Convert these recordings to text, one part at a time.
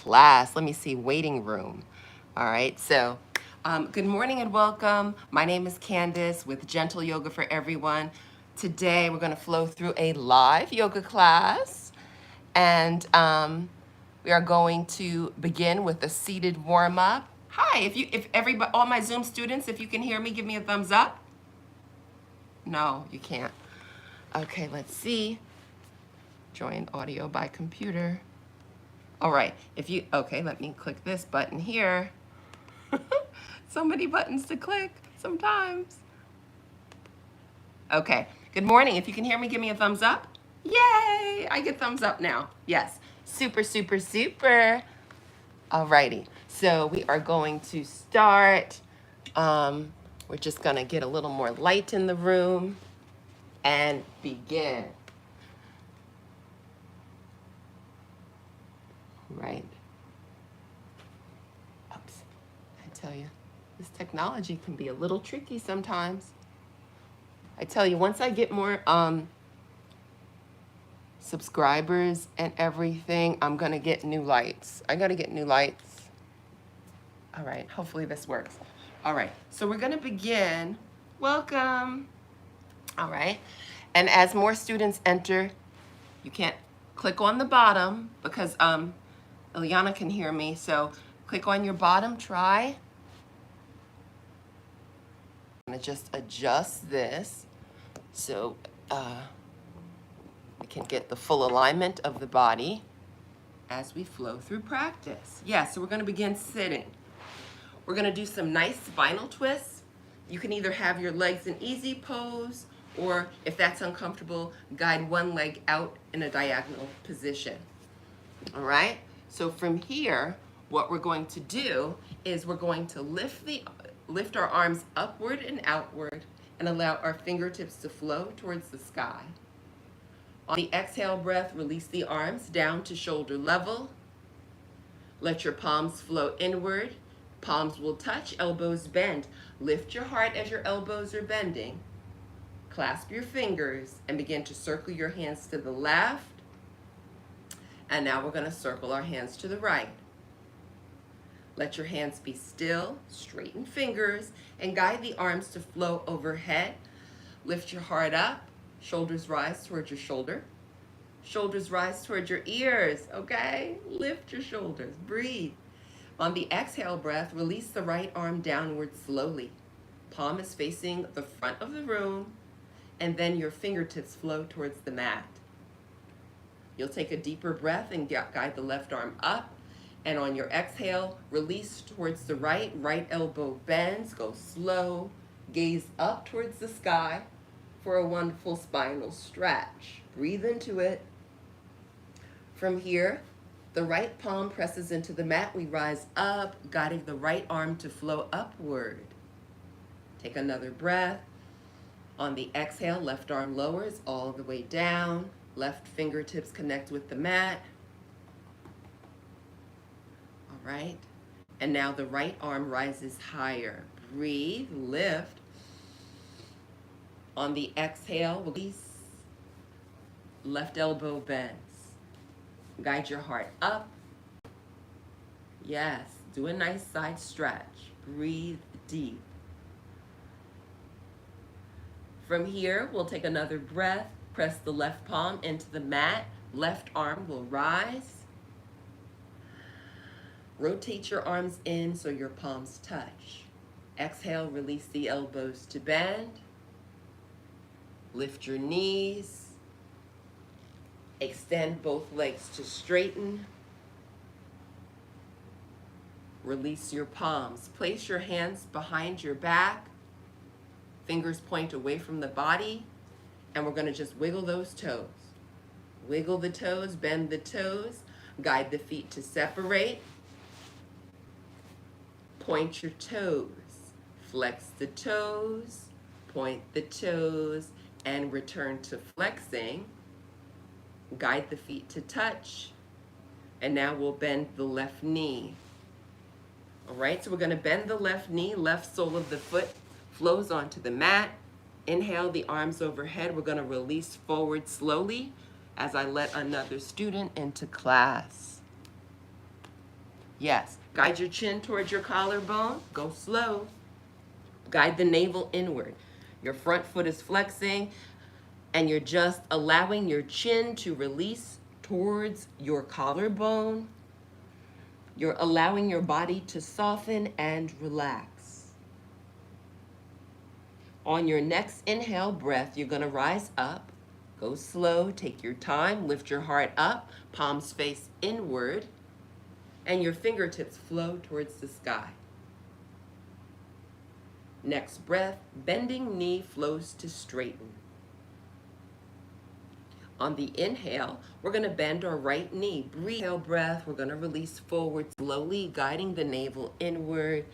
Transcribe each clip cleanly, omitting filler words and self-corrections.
class. Let me see, waiting room. All right, so good morning and welcome. My name is Candace with Gentle Yoga for Everyone. Today we're going to flow through a live yoga class, and we are going to begin with a seated warm-up. Hi, if everybody, all my Zoom students, if you can hear me, give me a thumbs up. No, you can't. Okay, let's see. Join audio by computer. All right, okay, let me click this button here. So many buttons to click sometimes. Okay, good morning. If you can hear me, give me a thumbs up. Yay, I get thumbs up now. Yes, super, super, super. Alrighty, so we are going to start. We're just gonna get a little more light in the room and begin. Right. Oops, I tell you, this technology can be a little tricky sometimes. I tell you, once I get more subscribers and everything, I'm gonna get new lights. I gotta get new lights. All right, hopefully this works. All right, so we're gonna begin. Welcome. All right, and as more students enter, you can't click on the bottom because Ilyana can hear me, so click on your bottom, try. I'm gonna just adjust this so we can get the full alignment of the body as we flow through practice. Yeah, so we're gonna begin sitting. We're gonna do some nice spinal twists. You can either have your legs in easy pose, or if that's uncomfortable, guide one leg out in a diagonal position. All right, so from here, what we're going to do is we're going to lift our arms upward and outward and allow our fingertips to flow towards the sky. On the exhale breath, release the arms down to shoulder level. Let your palms flow inward. Palms will touch, elbows bend. Lift your heart as your elbows are bending. Clasp your fingers and begin to circle your hands to the left. And now we're going to circle our hands to the right. Let your hands be still, straighten fingers, and guide the arms to flow overhead. Lift your heart up, shoulders rise towards your shoulder. Shoulders rise towards your ears, okay? Lift your shoulders, breathe. On the exhale breath, release the right arm downward slowly. Palm is facing the front of the room, and then your fingertips flow towards the mat. You'll take a deeper breath and guide the left arm up. And on your exhale, release towards the right. Right elbow bends, go slow. Gaze up towards the sky for a wonderful spinal stretch. Breathe into it. From here, the right palm presses into the mat. We rise up, guiding the right arm to flow upward. Take another breath. On the exhale, left arm lowers all the way down. Left fingertips connect with the mat. All right. And now the right arm rises higher. Breathe, lift. On the exhale, release. Left elbow bends. Guide your heart up. Yes, do a nice side stretch. Breathe deep. From here, we'll take another breath. Press the left palm into the mat. Left arm will rise. Rotate your arms in so your palms touch. Exhale, release the elbows to bend. Lift your knees. Extend both legs to straighten. Release your palms. Place your hands behind your back. Fingers point away from the body. And we're going to just wiggle those toes. Wiggle the toes, bend the toes. Guide the feet to separate. Point your toes. Flex the toes. Point the toes. And return to flexing. Guide the feet to touch. And now we'll bend the left knee. All right, so we're going to bend the left knee. Left sole of the foot flows onto the mat. Inhale the arms overhead. We're going to release forward slowly as I let another student into class. Yes. Guide your chin towards your collarbone. Go slow. Guide the navel inward. Your front foot is flexing, and you're just allowing your chin to release towards your collarbone. You're allowing your body to soften and relax. On your next inhale breath, you're going to rise up. Go slow, take your time, lift your heart up, palms face inward, and your fingertips flow towards the sky. Next breath, bending knee flows to straighten. On the inhale, we're going to bend our right knee. Breathe, inhale breath, we're going to release forward slowly, guiding the navel inward,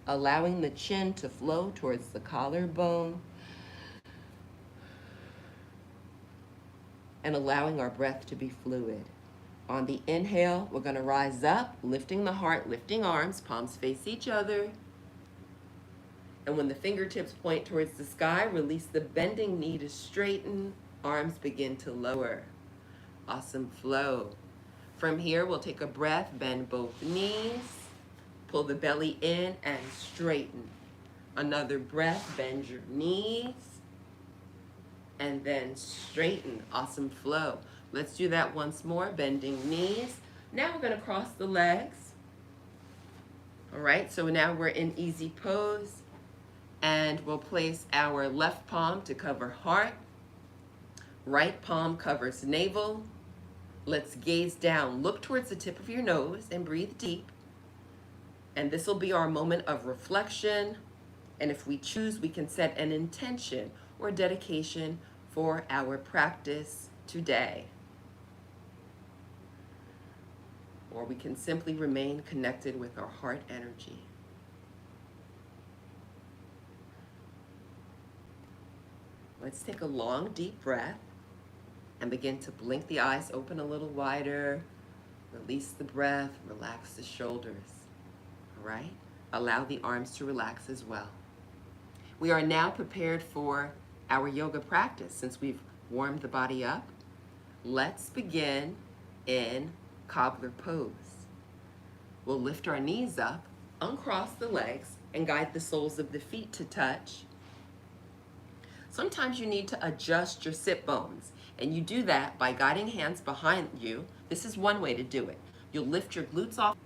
allowing the chin to flow towards the collarbone, and allowing our breath to be fluid. On the inhale, we're going to rise up, lifting the heart, lifting arms, palms face each other. And when the fingertips point towards the sky, release the bending knee to straighten, arms begin to lower. Awesome flow. From here, we'll take a breath, bend both knees, pull the belly in and straighten. Another breath, bend your knees, and then straighten. Awesome flow. Let's do that once more, bending knees. Now we're going to cross the legs. All right, so now we're in easy pose, and we'll place our left palm to cover heart. Right palm covers navel. Let's gaze down. Look towards the tip of your nose and breathe deep. And this will be our moment of reflection. And if we choose, we can set an intention or dedication for our practice today. Or we can simply remain connected with our heart energy. Let's take a long, deep breath and begin to blink the eyes open a little wider. Release the breath, relax the shoulders. All right? Allow the arms to relax as well. We are now prepared for our yoga practice. Since we've warmed the body up, let's begin in cobbler pose. We'll lift our knees up, uncross the legs, and guide the soles of the feet to touch. Sometimes you need to adjust your sit bones, and you do that by guiding hands behind you. This is one way to do it. You'll lift your glutes off,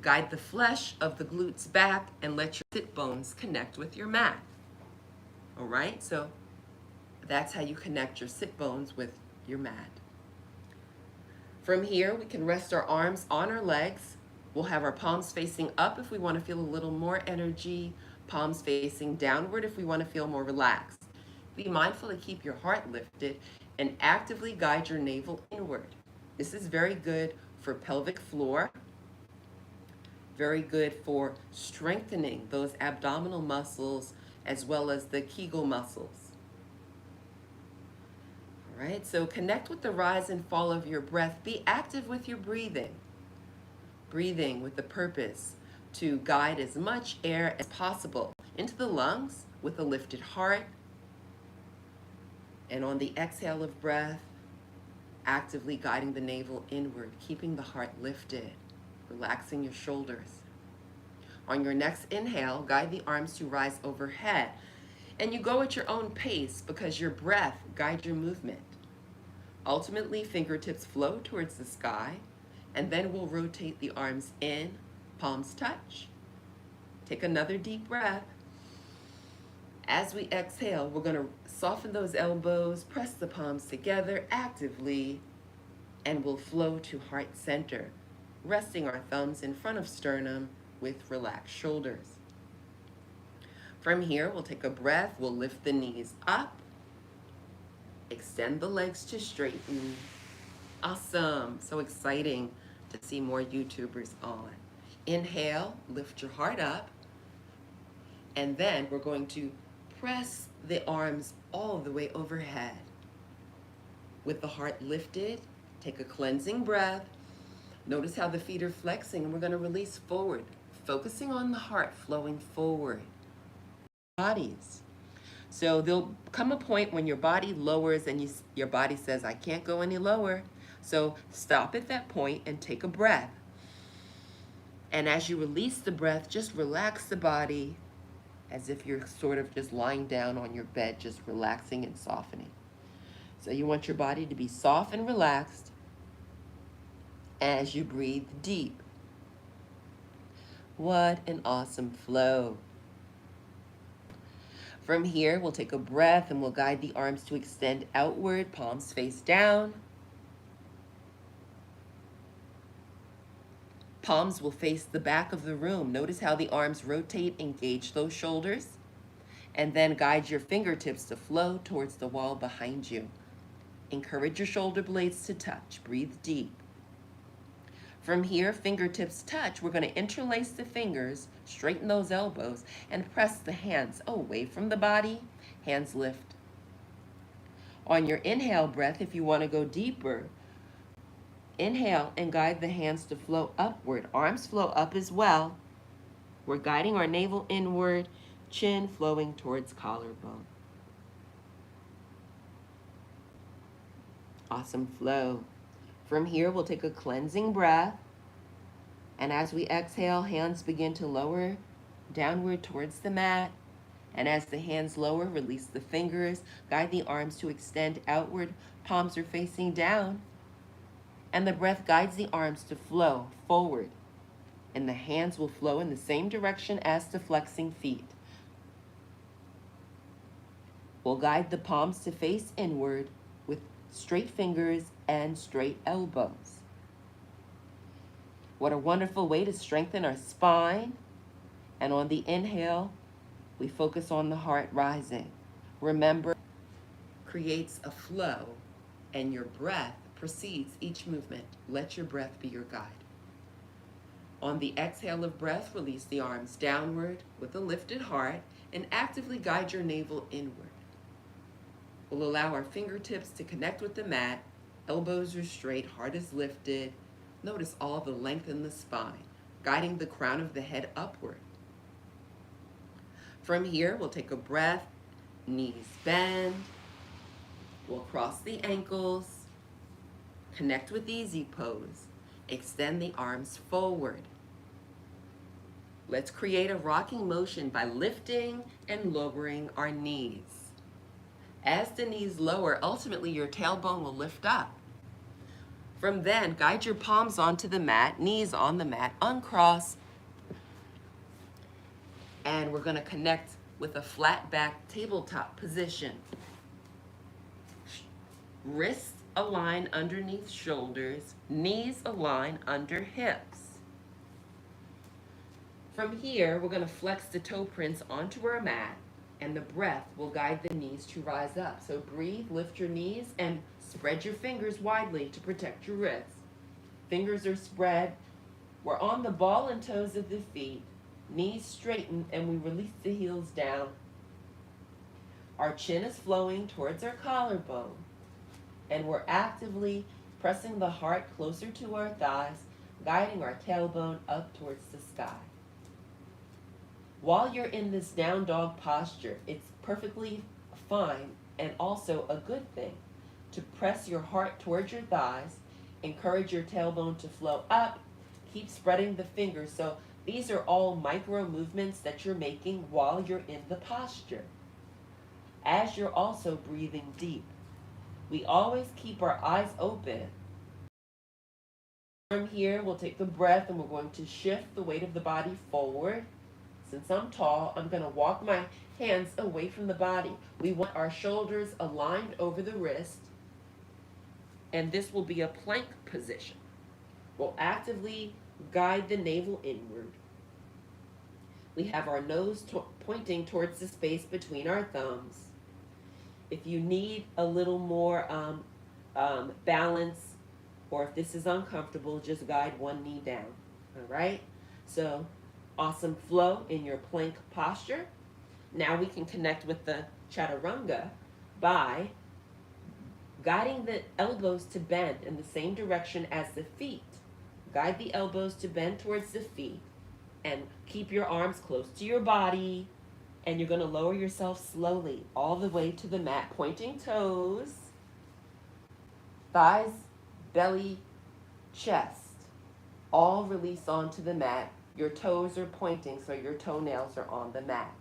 guide the flesh of the glutes back, and let your sit bones connect with your mat. All right, so that's how you connect your sit bones with your mat. From here, we can rest our arms on our legs. We'll have our palms facing up if we want to feel a little more energy, palms facing downward if we want to feel more relaxed. Be mindful to keep your heart lifted and actively guide your navel inward. This is very good for pelvic floor, very good for strengthening those abdominal muscles as well as the Kegel muscles. All right, so connect with the rise and fall of your breath. Be active with your breathing. Breathing with the purpose to guide as much air as possible into the lungs with a lifted heart. And on the exhale of breath, actively guiding the navel inward, keeping the heart lifted, relaxing your shoulders. On your next inhale, guide the arms to rise overhead. And you go at your own pace because your breath guides your movement. Ultimately, fingertips flow towards the sky, and then we'll rotate the arms in, palms touch. Take another deep breath. As we exhale, we're going to soften those elbows, press the palms together actively, and we'll flow to heart center, resting our thumbs in front of sternum with relaxed shoulders. From here, we'll take a breath. We'll lift the knees up, extend the legs to straighten. Awesome. So exciting to see more YouTubers on. Inhale, lift your heart up, and then we're going to press the arms all the way overhead. With the heart lifted, take a cleansing breath. Notice how the feet are flexing, and we're going to release forward, focusing on the heart flowing forward. Bodies. So there'll come a point when your body lowers and your body says, I can't go any lower. So stop at that point and take a breath. And as you release the breath, just relax the body as if you're sort of just lying down on your bed, just relaxing and softening. So you want your body to be soft and relaxed as you breathe deep. What an awesome flow. From here, we'll take a breath and we'll guide the arms to extend outward, palms face down. Palms will face the back of the room. Notice how the arms rotate, engage those shoulders, and then guide your fingertips to flow towards the wall behind you. Encourage your shoulder blades to touch. Breathe deep. From here, fingertips touch. We're going to interlace the fingers, straighten those elbows, and press the hands away from the body. Hands lift. On your inhale breath, if you want to go deeper, inhale and guide the hands to flow upward. Arms flow up as well. We're guiding our navel inward, chin flowing towards collarbone. Awesome flow. From here, we'll take a cleansing breath. And as we exhale, hands begin to lower downward towards the mat. And as the hands lower, release the fingers. Guide the arms to extend outward. Palms are facing down. And the breath guides the arms to flow forward. And the hands will flow in the same direction as the flexing feet. We'll guide the palms to face inward with straight fingers and straight elbows. What a wonderful way to strengthen our spine. And on the inhale, we focus on the heart rising. Remember, creates a flow, and your breath precedes each movement. Let your breath be your guide. On the exhale of breath, release the arms downward with a lifted heart and actively guide your navel inward. We'll allow our fingertips to connect with the mat. Elbows are straight, heart is lifted. Notice all the length in the spine, guiding the crown of the head upward. From here, we'll take a breath, knees bend. We'll cross the ankles, connect with easy pose, extend the arms forward. Let's create a rocking motion by lifting and lowering our knees. As the knees lower, ultimately your tailbone will lift up. From then, guide your palms onto the mat, knees on the mat, uncross. And we're going to connect with a flat back tabletop position. Wrists align underneath shoulders, knees align under hips. From here, we're going to flex the toe prints onto our mat, and the breath will guide the knees to rise up. So breathe, lift your knees, and spread your fingers widely to protect your wrists. Fingers are spread. We're on the ball and toes of the feet. Knees straighten, and we release the heels down. Our chin is flowing towards our collarbone, and we're actively pressing the heart closer to our thighs, guiding our tailbone up towards the sky. While you're in this down dog posture, it's perfectly fine and also a good thing to press your heart towards your thighs, encourage your tailbone to flow up, keep spreading the fingers. So these are all micro movements that you're making while you're in the posture, as you're also breathing deep. We always keep our eyes open. From here, we'll take a breath and we're going to shift the weight of the body forward. Since I'm tall, I'm going to walk my hands away from the body. We want our shoulders aligned over the wrist, and this will be a plank position. We'll actively guide the navel inward. We have our nose pointing towards the space between our thumbs. If you need a little more balance, or if this is uncomfortable, just guide one knee down. All right? So, awesome flow in your plank posture. Now we can connect with the chaturanga by guiding the elbows to bend in the same direction as the feet. Guide the elbows to bend towards the feet and keep your arms close to your body, and you're going to lower yourself slowly all the way to the mat, pointing toes, thighs, belly, chest, all release onto the mat. Your toes are pointing, so your toenails are on the mat.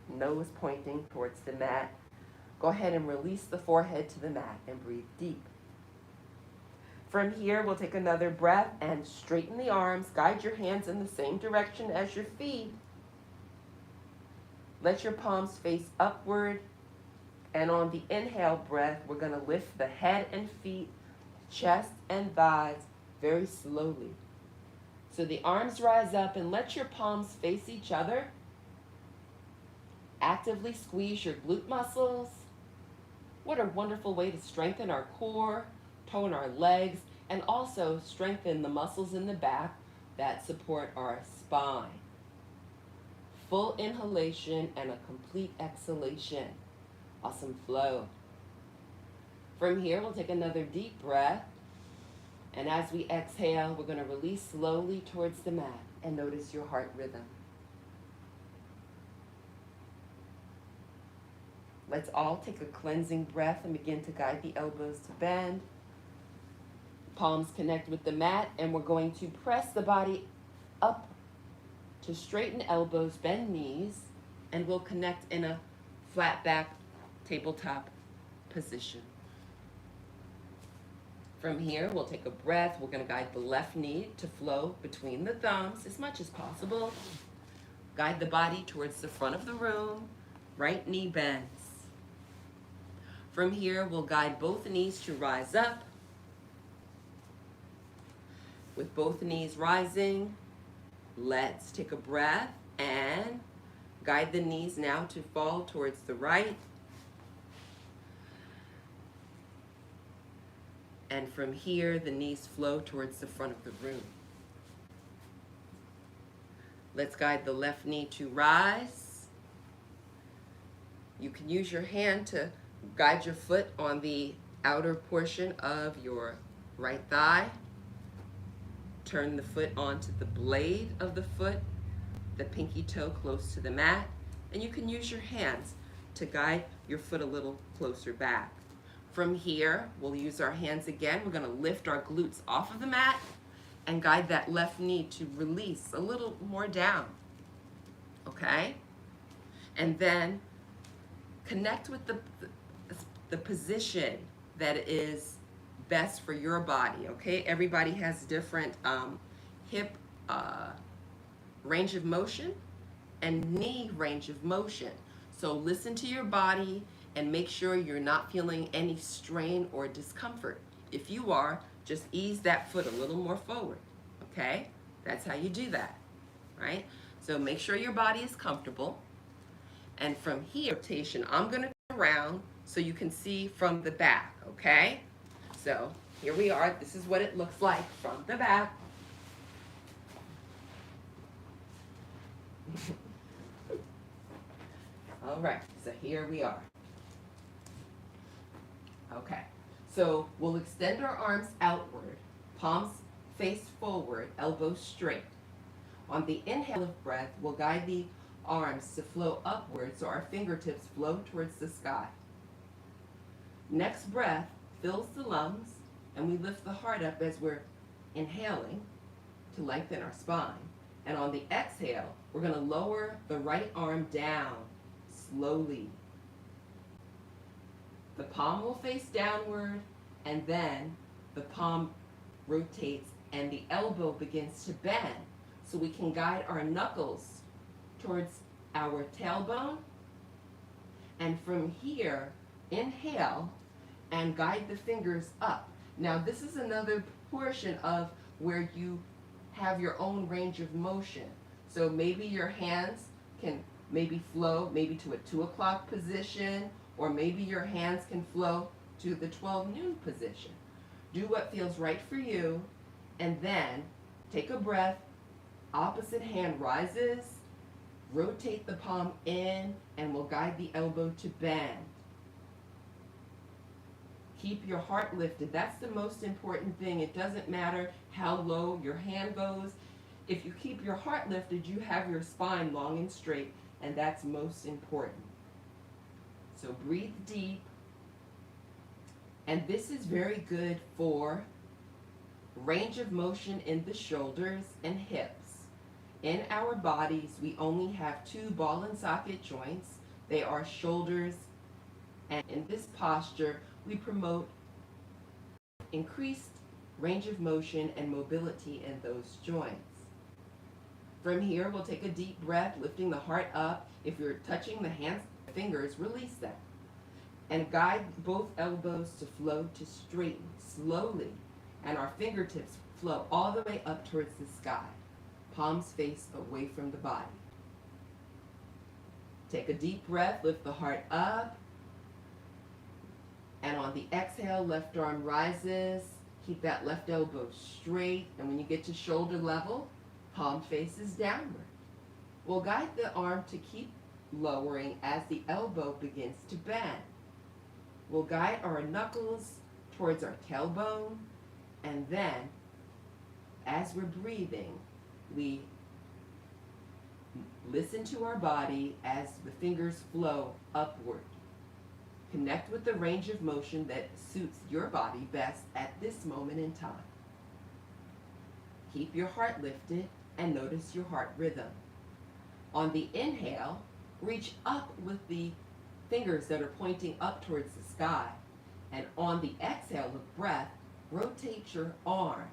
Nose pointing towards the mat. Go ahead and release the forehead to the mat and breathe deep. From here, we'll take another breath and straighten the arms. Guide your hands in the same direction as your feet. Let your palms face upward. And on the inhale breath, we're going to lift the head and feet, chest and thighs very slowly. So the arms rise up and let your palms face each other. Actively squeeze your glute muscles. What a wonderful way to strengthen our core, tone our legs, and also strengthen the muscles in the back that support our spine. Full inhalation and a complete exhalation. Awesome flow. From here, we'll take another deep breath. And as we exhale, we're going to release slowly towards the mat and notice your heart rhythm. Let's all take a cleansing breath and begin to guide the elbows to bend. Palms connect with the mat, and we're going to press the body up to straighten elbows, bend knees, and we'll connect in a flat back tabletop position. From here, we'll take a breath. We're going to guide the left knee to flow between the thumbs as much as possible. Guide the body towards the front of the room. Right knee bends. From here, we'll guide both knees to rise up. With both knees rising, let's take a breath and guide the knees now to fall towards the right. And from here, the knees flow towards the front of the room. Let's guide the left knee to rise. You can use your hand to guide your foot on the outer portion of your right thigh. Turn the foot onto the blade of the foot, the pinky toe close to the mat, and you can use your hands to guide your foot a little closer back. From here, we'll use our hands again. We're going to lift our glutes off of the mat and guide that left knee to release a little more down. Okay? And then connect with the position that is best for your body. Okay? Everybody has different hip range of motion and knee range of motion. So listen to your body and make sure you're not feeling any strain or discomfort. If you are, just ease that foot a little more forward, okay? That's how you do that, right? So make sure your body is comfortable. And from here, rotation, I'm gonna turn around so you can see from the back, okay? So here we are. This is what it looks like from the back. All right, so here we are. Okay, so we'll extend our arms outward, palms face forward, elbows straight. On the inhale of breath, we'll guide the arms to flow upward so our fingertips flow towards the sky. Next breath fills the lungs, and we lift the heart up as we're inhaling to lengthen our spine. And on the exhale, we're going to lower the right arm down slowly. The palm will face downward, and then the palm rotates and the elbow begins to bend. So we can guide our knuckles towards our tailbone. And from here, inhale and guide the fingers up. Now this is another portion of where you have your own range of motion. So maybe your hands can maybe flow maybe to a 2 o'clock position, or maybe your hands can flow to the 12 noon position. Do what feels right for you, and then take a breath. Opposite hand rises, rotate the palm in, and we'll guide the elbow to bend. Keep your heart lifted. That's the most important thing. It doesn't matter how low your hand goes. If you keep your heart lifted, you have your spine long and straight, and that's most important. So breathe deep. And this is very good for range of motion in the shoulders and hips. In our bodies, we only have two ball and socket joints. They are shoulders, and in this posture, we promote increased range of motion and mobility in those joints. From here, we'll take a deep breath, lifting the heart up. If you're touching the hands, fingers, release them. And guide both elbows to flow to straighten slowly. And our fingertips flow all the way up towards the sky. Palms face away from the body. Take a deep breath, lift the heart up. And on the exhale, left arm rises. Keep that left elbow straight. And when you get to shoulder level, palm faces downward. We'll guide the arm to keep lowering as the elbow begins to bend. We'll guide our knuckles towards our tailbone, and then, as we're breathing, we listen to our body as the fingers flow upward. Connect with the range of motion that suits your body best at this moment in time. Keep your heart lifted and notice your heart rhythm. On the inhale, reach up with the fingers that are pointing up towards the sky. And on the exhale of breath, rotate your arm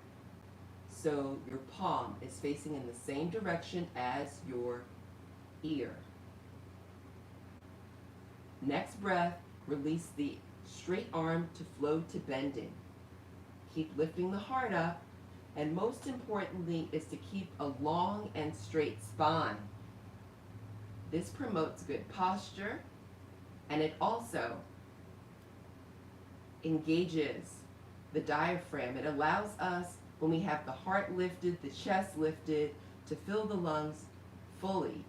so your palm is facing in the same direction as your ear. Next breath, release the straight arm to flow to bending. Keep lifting the heart up, and most importantly is to keep a long and straight spine. This promotes good posture, and it also engages the diaphragm. It allows us, when we have the heart lifted, the chest lifted, to fill the lungs fully.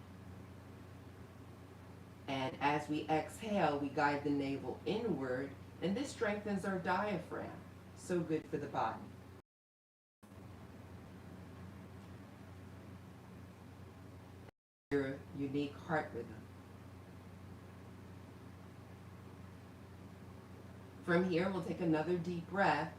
And as we exhale, we guide the navel inward, and this strengthens our diaphragm. So good for the body. Your unique heart rhythm. From here, we'll take another deep breath.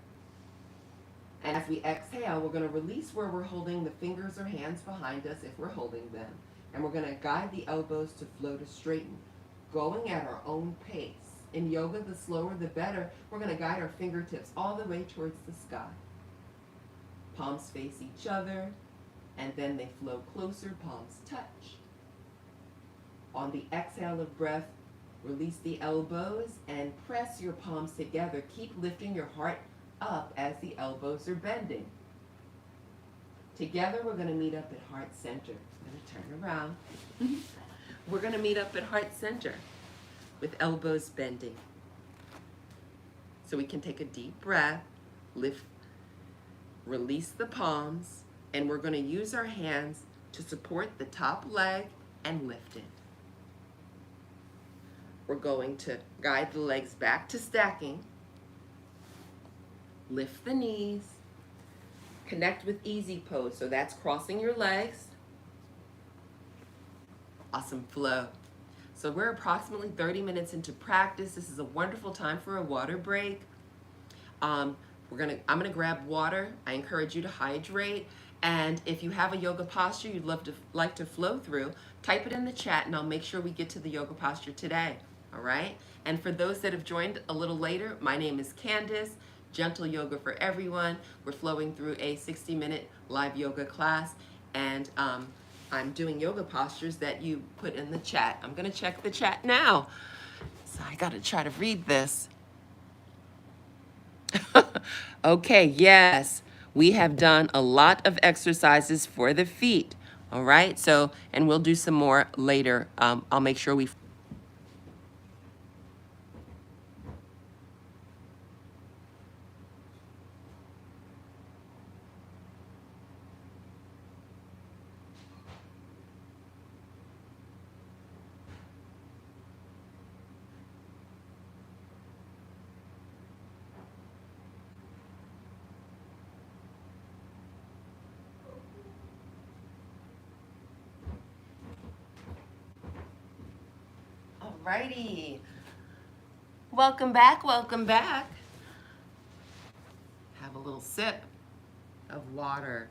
And as we exhale, we're going to release where we're holding the fingers or hands behind us if we're holding them. And we're going to guide the elbows to flow to straighten, going at our own pace. In yoga, the slower the better. We're going to guide our fingertips all the way towards the sky. Palms face each other, and then they flow closer, palms touch. On the exhale of breath, release the elbows and press your palms together. Keep lifting your heart up as the elbows are bending. Together, we're going to meet up at heart center. I'm going to turn around. We're going to meet up at heart center with elbows bending. So we can take a deep breath, lift, release the palms, and we're going to use our hands to support the top leg and lift it. We're going to guide the legs back to stacking. Lift the knees. Connect with easy pose. So that's crossing your legs. Awesome flow. So we're approximately 30 minutes into practice. This is a wonderful time for a water break. I'm gonna grab water. I encourage you to hydrate. And if you have a yoga posture you'd like to flow through, type it in the chat and I'll make sure we get to the yoga posture today. All right? And for those that have joined a little later, my name is Candace, Gentle Yoga for Everyone. We're flowing through a 60-minute live yoga class, and I'm doing yoga postures that you put in the chat. I'm gonna check the chat now. So I gotta try to read this. Okay, yes, we have done a lot of exercises for the feet. All right, so, and we'll do some more later. I'll make sure we Alrighty. Welcome back, welcome back. Have a little sip of water.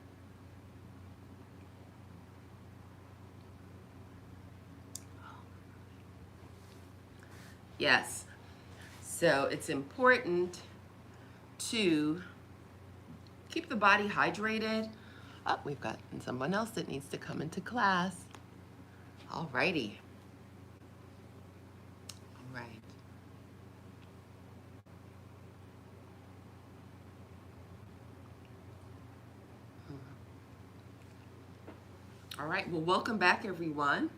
Yes. So it's important to keep the body hydrated. Oh, we've got someone else that needs to come into class. All righty. All right. All right, well, welcome back, everyone.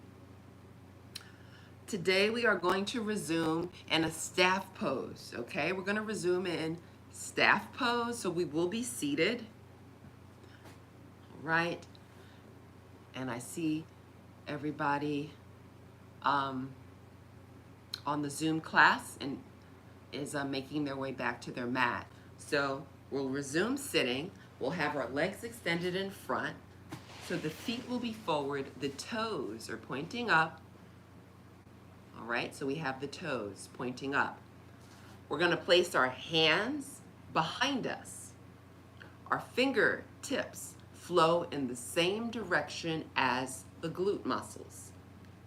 Today we are going to resume in a staff pose, okay? We're going to resume in staff pose, so we will be seated. All right. And I see everybody on the Zoom class and is making their way back to their mat. So we'll resume sitting. We'll have our legs extended in front. So the feet will be forward, the toes are pointing up. All right, so we have the toes pointing up. We're gonna place our hands behind us. Our fingertips flow in the same direction as the glute muscles.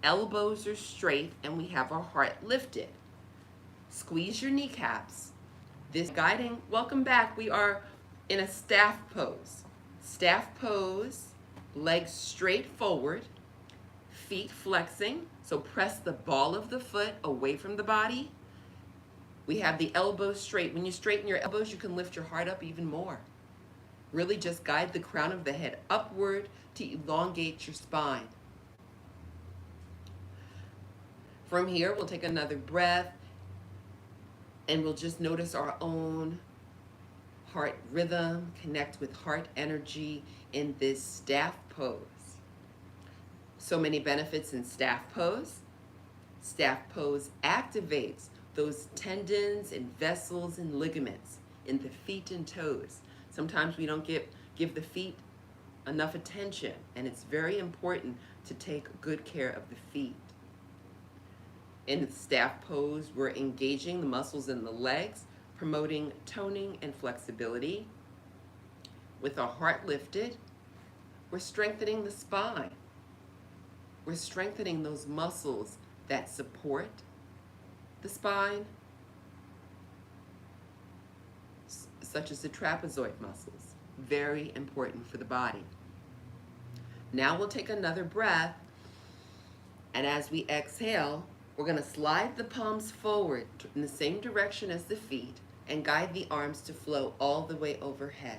Elbows are straight and we have our heart lifted. Squeeze your kneecaps. This guiding, welcome back. We are in a staff pose. Staff pose, legs straight forward, feet flexing. So press the ball of the foot away from the body. We have the elbows straight. When you straighten your elbows, you can lift your heart up even more. Really just guide the crown of the head upward to elongate your spine. From here, we'll take another breath and we'll just notice our own heart rhythm, connect with heart energy in this staff pose. So many benefits in staff pose. Staff pose activates those tendons and vessels and ligaments in the feet and toes. Sometimes we don't give the feet enough attention, and it's very important to take good care of the feet. In the staff pose, we're engaging the muscles in the legs, promoting toning and flexibility. With our heart lifted, we're strengthening the spine. We're strengthening those muscles that support the spine, such as the trapezoid muscles. Very important for the body. Now we'll take another breath, and as we exhale, we're going to slide the palms forward in the same direction as the feet and guide the arms to flow all the way overhead.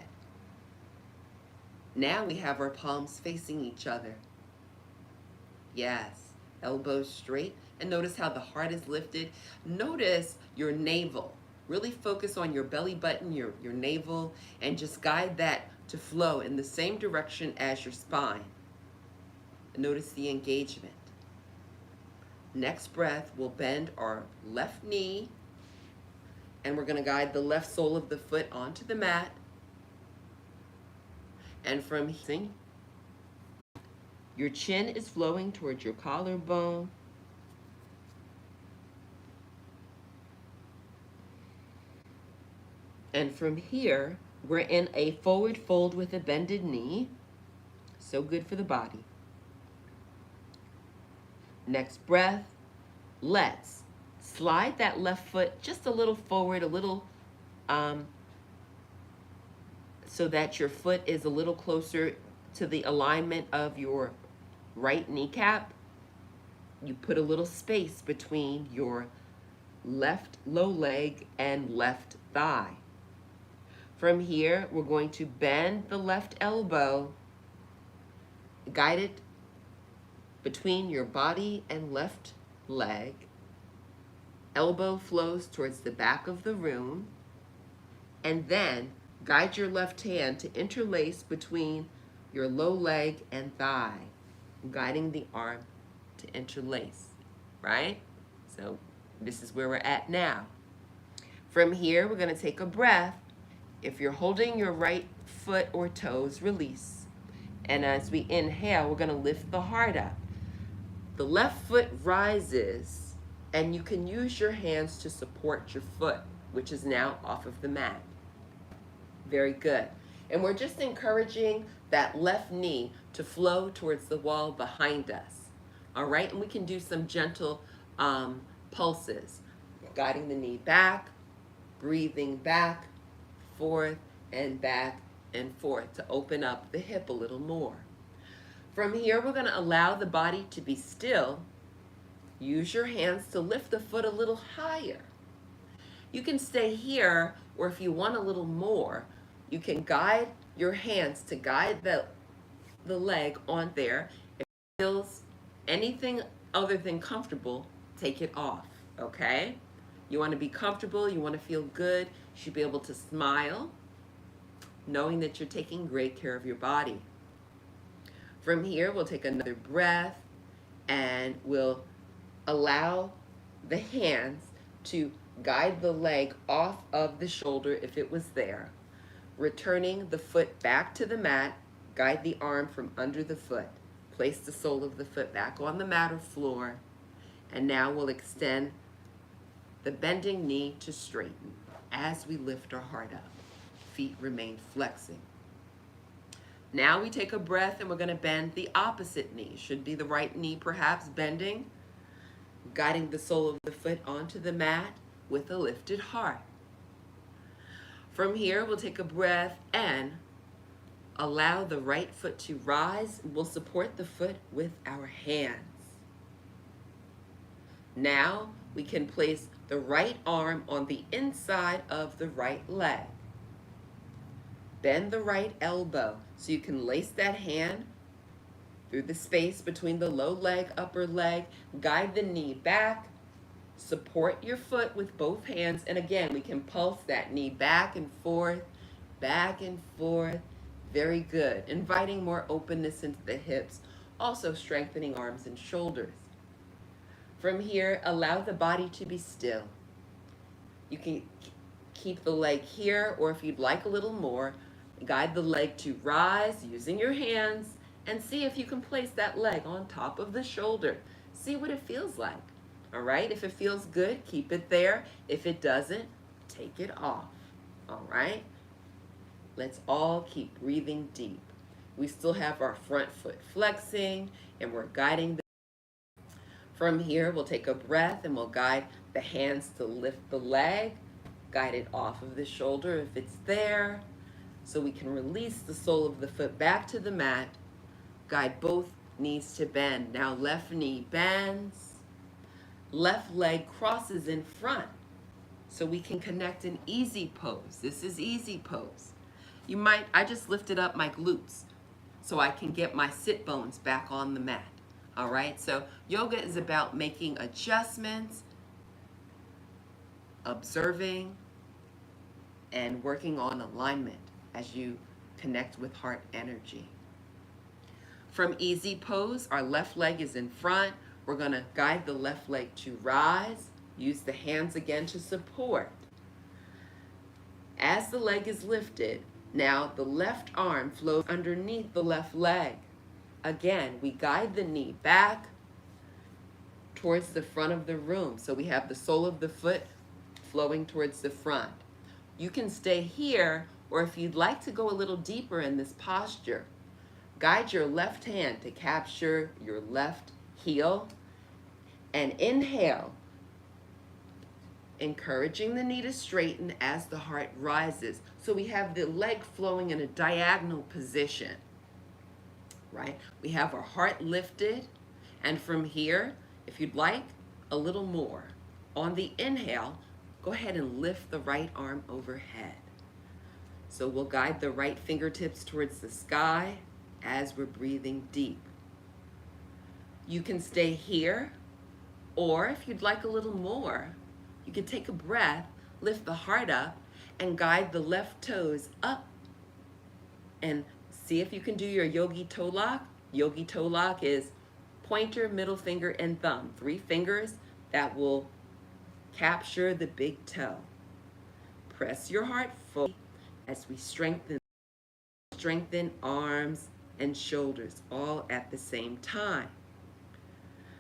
Now we have our palms facing each other. Yes, elbows straight, and notice how the heart is lifted. Notice your navel. Really focus on your belly button, your navel, and just guide that to flow in the same direction as your spine. Notice the engagement. Next breath, we'll bend our left knee, and we're going to guide the left sole of the foot onto the mat. And from here, your chin is flowing towards your collarbone. And from here, we're in a forward fold with a bended knee. So good for the body. Next breath, let's slide that left foot just a little forward, a little, so that your foot is a little closer to the alignment of your right kneecap. You put a little space between your left low leg and left thigh. From here, we're going to bend the left elbow, guide it between your body and left leg. Elbow flows towards the back of the room, and then guide your left hand to interlace between your low leg and thigh, guiding the arm to interlace, right? So this is where we're at now. From here, we're going to take a breath. If you're holding your right foot or toes, release. And as we inhale, we're going to lift the heart up. The left foot rises, and you can use your hands to support your foot, which is now off of the mat. Very good. And we're just encouraging that left knee to flow towards the wall behind us. All right, and we can do some gentle pulses. guiding the knee back, breathing back, forth, and back and forth to open up the hip a little more. From here, we're going to allow the body to be still. Use your hands to lift the foot a little higher. You can stay here, or if you want a little more, you can guide your hands to guide the leg on there. If it feels anything other than comfortable, take it off, okay? You want to be comfortable, you want to feel good, you should be able to smile, knowing that you're taking great care of your body. From here, we'll take another breath and we'll allow the hands to guide the leg off of the shoulder if it was there. Returning the foot back to the mat, guide the arm from under the foot. Place the sole of the foot back on the mat or floor. And now we'll extend the bending knee to straighten as we lift our heart up. Feet remain flexing. Now we take a breath and we're going to bend the opposite knee. Should be the right knee perhaps bending, guiding the sole of the foot onto the mat with a lifted heart. From here, we'll take a breath and allow the right foot to rise. We'll support the foot with our hands. Now we can place the right arm on the inside of the right leg. Bend the right elbow so you can lace that hand through the space between the low leg, upper leg. Guide the knee back. Support your foot with both hands. And again, we can pulse that knee back and forth, back and forth. Very good. Inviting more openness into the hips, also strengthening arms and shoulders. From here, allow the body to be still. You can keep the leg here, or if you'd like a little more, guide the leg to rise using your hands and see if you can place that leg on top of the shoulder. See what it feels like. All right, if it feels good, keep it there. If it doesn't, take it off. All right, let's all keep breathing deep. We still have our front foot flexing and we're guiding the. From here, we'll take a breath and we'll guide the hands to lift the leg, guide it off of the shoulder if it's there, so we can release the sole of the foot back to the mat, guide both knees to bend. Now left knee bends, left leg crosses in front, so we can connect an easy pose. This is easy pose. I just lifted up my glutes so I can get my sit bones back on the mat. All right, so yoga is about making adjustments, observing, and working on alignment as you connect with heart energy. From easy pose, our left leg is in front. We're gonna guide the left leg to rise. Use the hands again to support. As the leg is lifted, now the left arm flows underneath the left leg. Again, we guide the knee back towards the front of the room. So we have the sole of the foot flowing towards the front. You can stay here, or if you'd like to go a little deeper in this posture, guide your left hand to capture your left heel and inhale, encouraging the knee to straighten as the heart rises. So we have the leg flowing in a diagonal position. Right? We have our heart lifted, and from here, if you'd like a little more, on the inhale, go ahead and lift the right arm overhead. So we'll guide the right fingertips towards the sky as we're breathing deep. You can stay here, or if you'd like a little more, you can take a breath, lift the heart up, and guide the left toes up and see if you can do your yogi toe lock. Yogi toe lock is pointer, middle finger, and thumb. 3 fingers that will capture the big toe. Press your heart forward as we strengthen arms and shoulders all at the same time.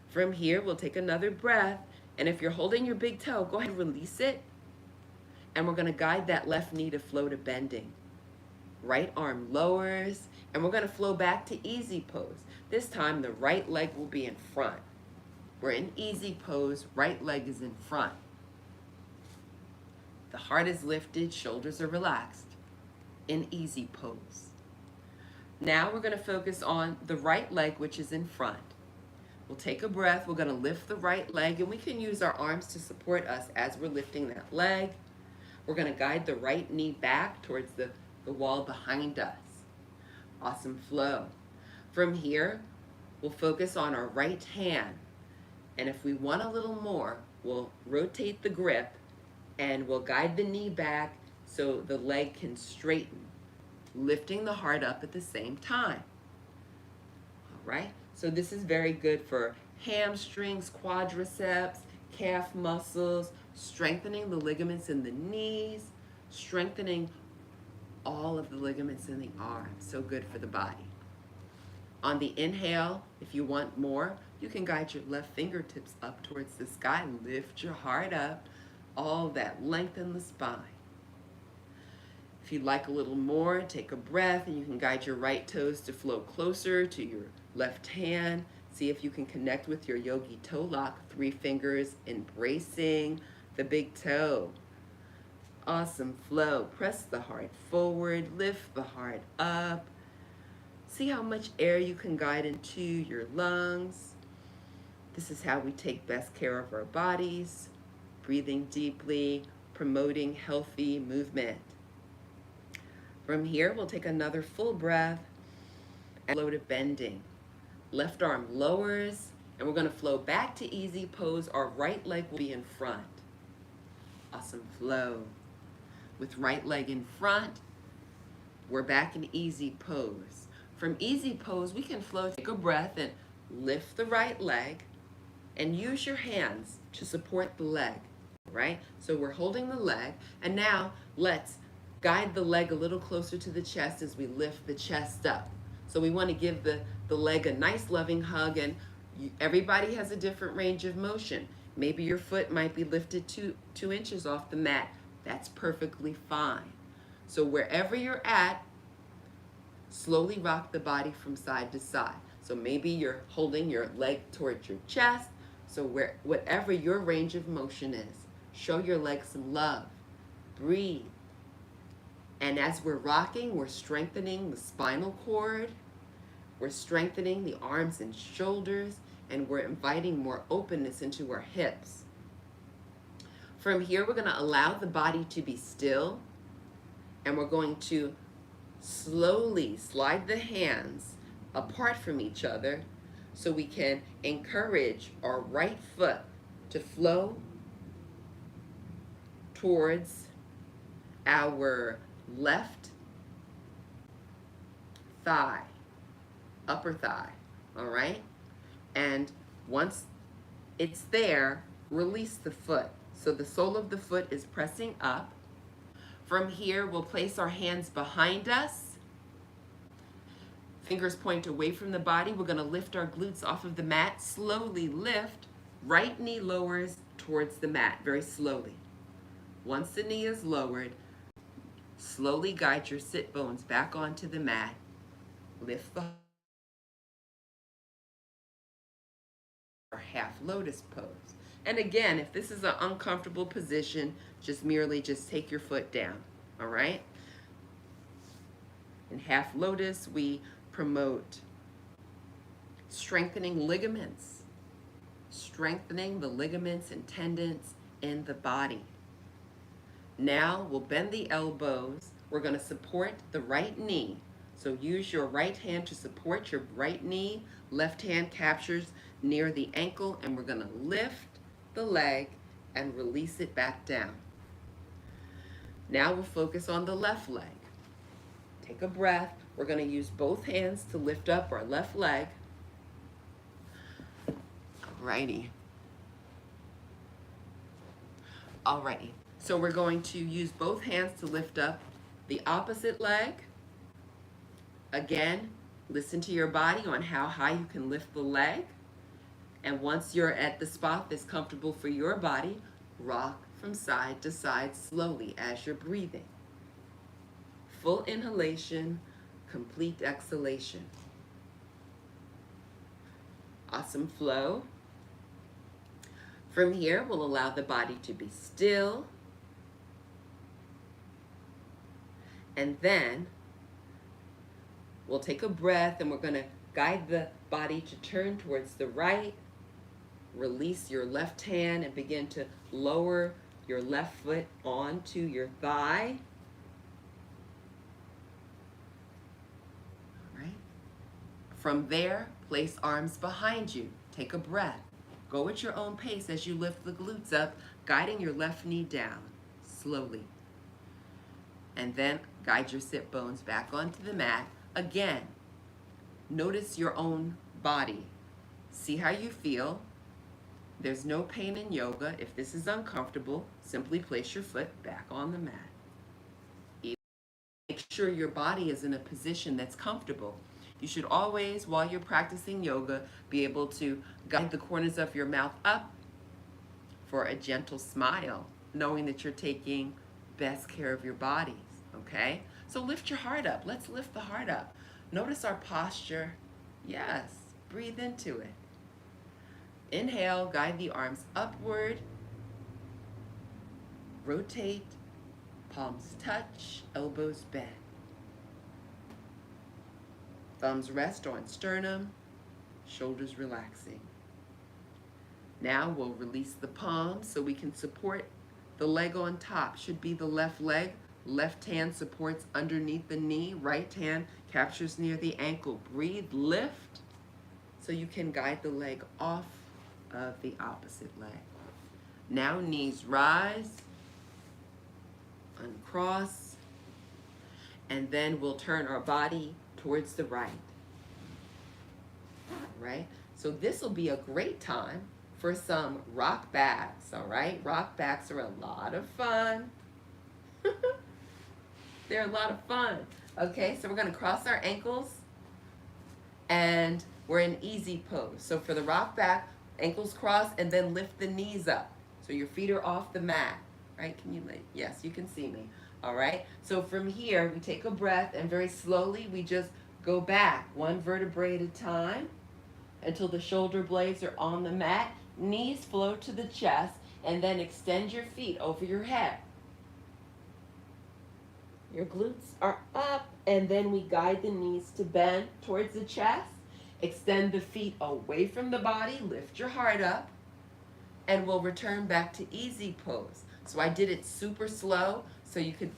From here, we'll take another breath. And if you're holding your big toe, go ahead and release it. And we're going to guide that left knee to flow to bending. Right arm lowers, and we're going to flow back to easy pose. This time, the right leg will be in front. We're in easy pose, right leg is in front. The heart is lifted, shoulders are relaxed. In easy pose. Now we're going to focus on the right leg, which is in front. We'll take a breath. We're going to lift the right leg, and we can use our arms to support us as we're lifting that leg. We're going to guide the right knee back towards the wall behind us. Awesome flow. From here, we'll focus on our right hand. And if we want a little more, we'll rotate the grip and we'll guide the knee back so the leg can straighten, lifting the heart up at the same time. All right, so this is very good for hamstrings, quadriceps, calf muscles, strengthening the ligaments in the knees, strengthening all of the ligaments in the arms. So good for the body. On the inhale, if you want more, you can guide your left fingertips up towards the sky. Lift your heart up, all that lengthen the spine. If you'd like a little more, take a breath and you can guide your right toes to flow closer to your left hand. See if you can connect with your yogi toe lock, 3 fingers embracing the big toe. Awesome flow. Press the heart forward, lift the heart up. See how much air you can guide into your lungs. This is how we take best care of our bodies, breathing deeply, promoting healthy movement. From here, we'll take another full breath and flow to bending. Left arm lowers, and we're going to flow back to easy pose. Our right leg will be in front. Awesome flow. With right leg in front, we're back in easy pose. From easy pose, we can flow, take a breath and lift the right leg and use your hands to support the leg, right? So we're holding the leg, and now let's guide the leg a little closer to the chest as we lift the chest up. So we want to give the leg a nice loving hug, and everybody has a different range of motion. Maybe your foot might be lifted two inches off the mat. That's perfectly fine. So wherever you're at, slowly rock the body from side to side. So maybe you're holding your leg towards your chest. So whatever your range of motion is, show your leg some love. Breathe. And as we're rocking, we're strengthening the spinal cord. We're strengthening the arms and shoulders, and we're inviting more openness into our hips. From here, we're going to allow the body to be still, and we're going to slowly slide the hands apart from each other so we can encourage our right foot to flow towards our left thigh, upper thigh, all right? And once it's there, release the foot. So the sole of the foot is pressing up. From here, we'll place our hands behind us. Fingers point away from the body. We're going to lift our glutes off of the mat. Slowly lift. Right knee lowers towards the mat, very slowly. Once the knee is lowered, slowly guide your sit bones back onto the mat. Lift the half lotus pose. And again, if this is an uncomfortable position, just take your foot down, all right? In half lotus, we promote strengthening ligaments, strengthening the ligaments and tendons in the body. Now we'll bend the elbows. We're going to support the right knee. So use your right hand to support your right knee. Left hand captures near the ankle, and we're going to lift the leg and release it back down. Now we'll focus on the left leg. Take a breath. We're going to use both hands to lift up our left leg. Alrighty. Alrighty. So we're going to use both hands to lift up the opposite leg. Again, listen to your body on how high you can lift the leg. And once you're at the spot that's comfortable for your body, rock from side to side slowly as you're breathing. Full inhalation, complete exhalation. Awesome flow. From here, we'll allow the body to be still. And then we'll take a breath and we're going to guide the body to turn towards the right. Release your left hand and begin to lower your left foot onto your thigh. All right. From there, place arms behind you. Take a breath. Go at your own pace as you lift the glutes up, guiding your left knee down slowly. And then guide your sit bones back onto the mat. Again, notice your own body. See how you feel. There's no pain in yoga. If this is uncomfortable, simply place your foot back on the mat. Make sure your body is in a position that's comfortable. You should always, while you're practicing yoga, be able to guide the corners of your mouth up for a gentle smile, knowing that you're taking best care of your bodies, okay? So lift your heart up. Let's lift the heart up. Notice our posture. Yes, breathe into it. Inhale, guide the arms upward. Rotate, palms touch, elbows bend. Thumbs rest on sternum, shoulders relaxing. Now we'll release the palms so we can support the leg on top. Should be the left leg. Left hand supports underneath the knee. Right hand captures near the ankle. Breathe, lift, so you can guide the leg off of the opposite leg. Now knees rise, uncross, and then we'll turn our body towards the right. Right? So this will be a great time for some rock backs, all right? Rock backs are a lot of fun. They're a lot of fun. Okay, so we're gonna cross our ankles and we're in easy pose. So for the rock back, ankles cross and then lift the knees up. So your feet are off the mat, right? Can you, yes, you can see me. All right, so from here, we take a breath and very slowly, we just go back one vertebrae at a time until the shoulder blades are on the mat. Knees flow to the chest and then extend your feet over your head. Your glutes are up and then we guide the knees to bend towards the chest. Extend the feet away from the body, lift your heart up, and we'll return back to easy pose. So I did it super slow so you could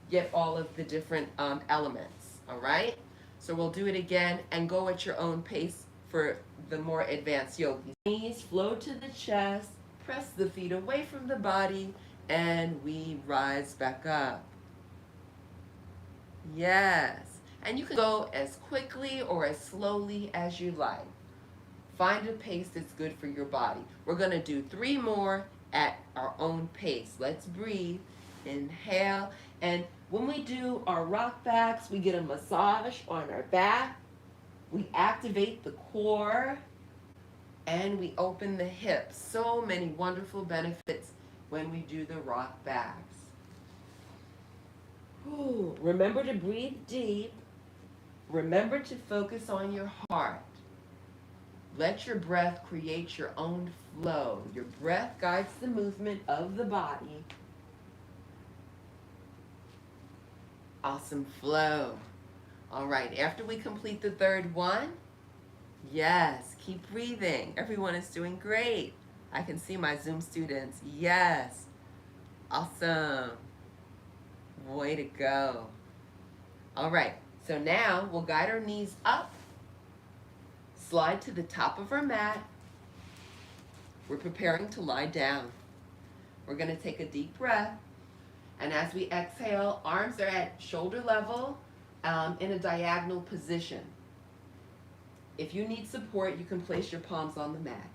get all of the different elements, all right? So we'll do it again and go at your own pace for the more advanced yogi. Knees flow to the chest, press the feet away from the body, and we rise back up. Yes, and you can go as quickly or as slowly as you like. Find a pace that's good for your body. We're gonna do 3 more at our own pace. Let's breathe, inhale, and when we do our rock backs, we get a massage on our back, we activate the core, and we open the hips. So many wonderful benefits when we do the rock backs. Ooh, remember to breathe deep. Remember to focus on your heart. Let your breath create your own flow. Your breath guides the movement of the body. Awesome flow. All right, after we complete the 3rd one, yes, keep breathing. Everyone is doing great. I can see my Zoom students. Yes. Awesome. Way to go. All right, so now we'll guide our knees up, slide to the top of our mat. We're preparing to lie down. We're gonna take a deep breath, and as we exhale, arms are at shoulder level in a diagonal position. If you need support, you can place your palms on the mat.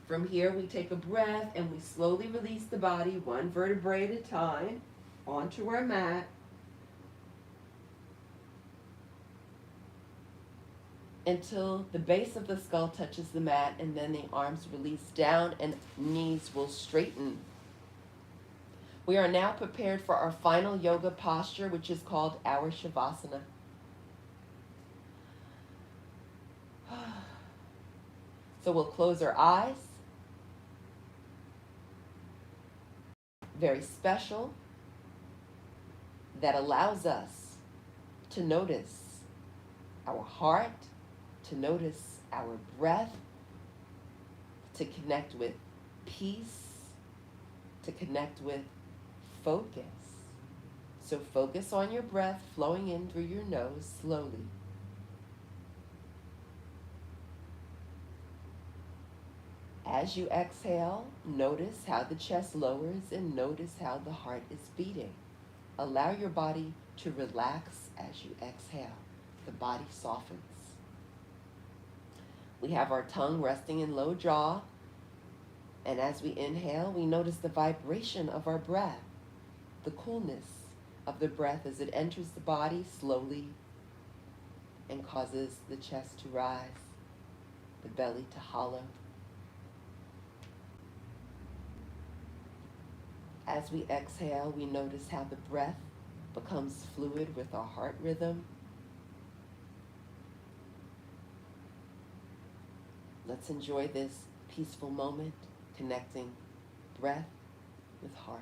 From here, we take a breath and we slowly release the body, 1 vertebrae at a time, onto our mat. Until the base of the skull touches the mat, and then the arms release down and knees will straighten. We are now prepared for our final yoga posture, which is called our Shavasana. So we'll close our eyes. Very special. That allows us to notice our heart, to notice our breath, to connect with peace, to connect with focus. So focus on your breath flowing in through your nose slowly. As you exhale, notice how the chest lowers and notice how the heart is beating. Allow your body to relax as you exhale. The body softens. We have our tongue resting in low jaw, and as we inhale, we notice the vibration of our breath, the coolness of the breath as it enters the body slowly and causes the chest to rise, the belly to hollow. As we exhale, we notice how the breath becomes fluid with our heart rhythm. Let's enjoy this peaceful moment, connecting breath with heart.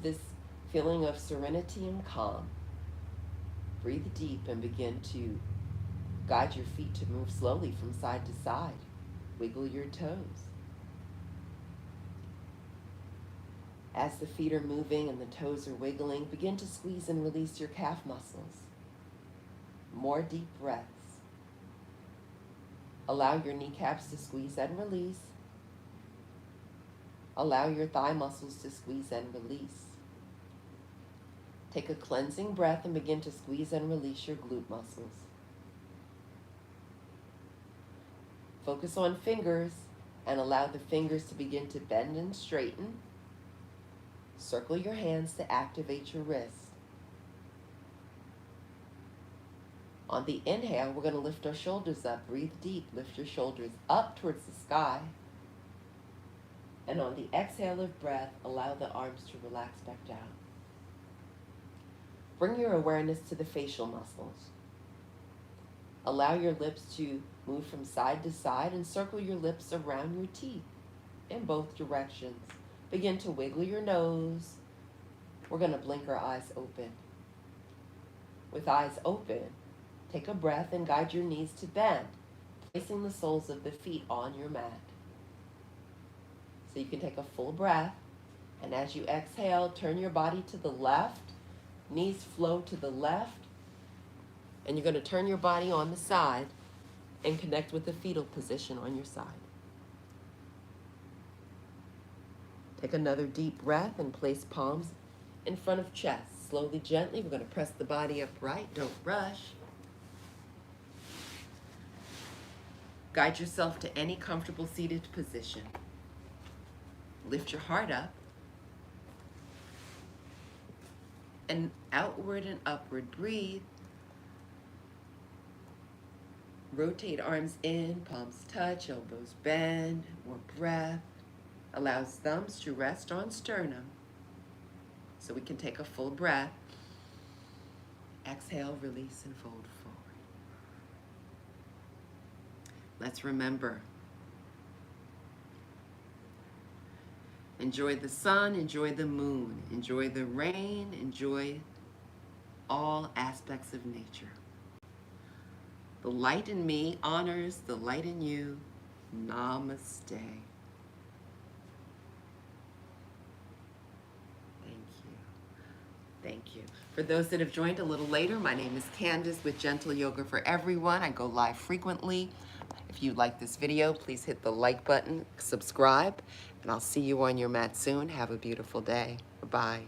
This feeling of serenity and calm. Breathe deep and begin to guide your feet to move slowly from side to side. Wiggle your toes. As the feet are moving and the toes are wiggling, begin to squeeze and release your calf muscles. More deep breaths. Allow your kneecaps to squeeze and release. Allow your thigh muscles to squeeze and release. Take a cleansing breath and begin to squeeze and release your glute muscles. Focus on fingers and allow the fingers to begin to bend and straighten. Circle your hands to activate your wrist. On the inhale, we're going to lift our shoulders up. Breathe deep. Lift your shoulders up towards the sky. And on the exhale of breath, allow the arms to relax back down. Bring your awareness to the facial muscles. Allow your lips to move from side to side and circle your lips around your teeth in both directions. Begin to wiggle your nose. We're going to blink our eyes open. With eyes open, take a breath and guide your knees to bend, placing the soles of the feet on your mat. So you can take a full breath, and as you exhale, turn your body to the left. Knees flow to the left, and you're going to turn your body on the side and connect with the fetal position on your side. Take another deep breath and place palms in front of chest. Slowly, gently, we're going to press the body upright. Don't rush. Guide yourself to any comfortable seated position. Lift your heart up. And outward and upward, breathe. Rotate arms in, palms touch, elbows bend, more breath. Allows thumbs to rest on sternum. So we can take a full breath. Exhale, release, and fold forward. Let's remember. Enjoy the sun, enjoy the moon, enjoy the rain, enjoy all aspects of nature. The light in me honors the light in you. Namaste. Thank you. Thank you. For those that have joined a little later, my name is Candace with Gentle Yoga for Everyone. I go live frequently. If you like this video, please hit the like button, subscribe, and I'll see you on your mat soon. Have a beautiful day. Bye-bye.